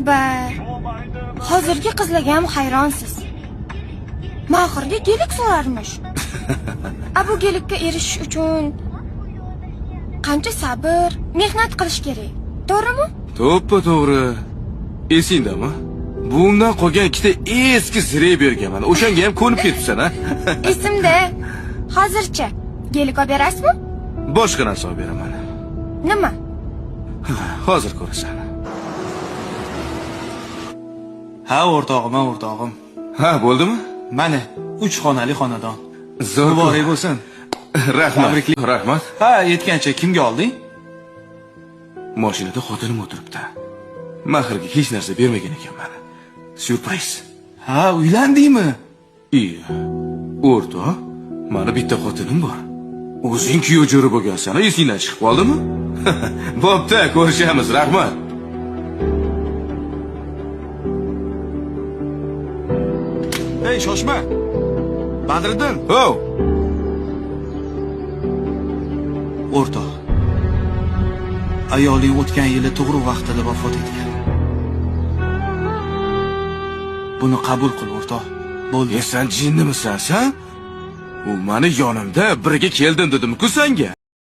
Tavba. Hozirgi qizlarga ham hayronsiz. Mahirga gelik so'rarmish. Bu gelikka erishish uchun qancha sabr, mehnat qilish kerak. To'g'rimi? To'ppa-to'g'ri. Esingdami? Buvimdan qolgan ikkita eski ziray berganman. O'shanga ham ko'nib ketibsan, ha? Esimda. Hozircha gelik olib berasizmi? Boshqa narsa olib beraman. Nima? Hozir ko'rasan. Ha, o'rtog'im. Ha, bo'ldimi? Mana 3 xonali xonadon. Zo'r Muborak bo'lsin. Rahmat. Rahmat. Ha, yetgancha kimga olding? Mashinada xotinim o'tiribdi. Mahirga hech narsa bermagan ekanman. Syurpriz. Ha, uylandingmi? Iya. O'rtoq, mana bitta xotinim bor. O'zing kuyov jo'ra bo'lgansan, esingdan chiqib qoldimi? Bo'pti, ko'rishamiz, rahmat. Hey, shoshma. Badriddin. Ho! O'rtoq. Ayoling o'tgan yili tug'ruq vaqtida vafot etgan. Buni qabul qil, o'rtoq. Bo'ldi. Sen jinnimisan, sen? U meni yonimda birga keldim dedim-ku senga.